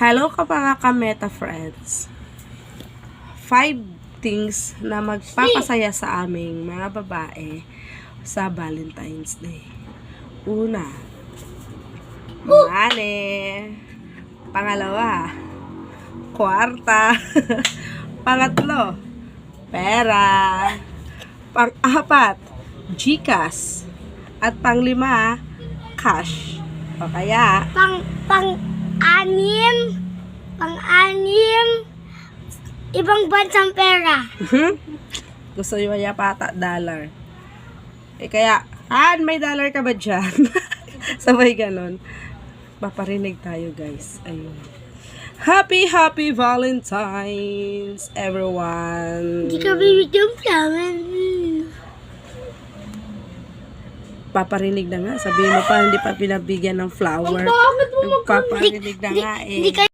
Hello ka mga ka-Meta friends. 5 things na magpapasaya sa aming mga babae sa Valentine's Day. Una, money. Pangalawa, kwarta. Pangatlo, pera. Pang-apat, GCash. At panglima, cash. O kaya, Pang-anim, ibang bansang pera. gusto nyo yata dollar. Kaya, may dollar ka ba dyan? Sabay ganon. Paparinig tayo, guys. Ayun. Happy Valentine's, everyone! Hindi ka bibigyan namin. Paparinig na nga. Sabihin mo pa, hindi pa pinabigyan ng flower. Ang bakit mo Paparinig na nga eh. Hindi ka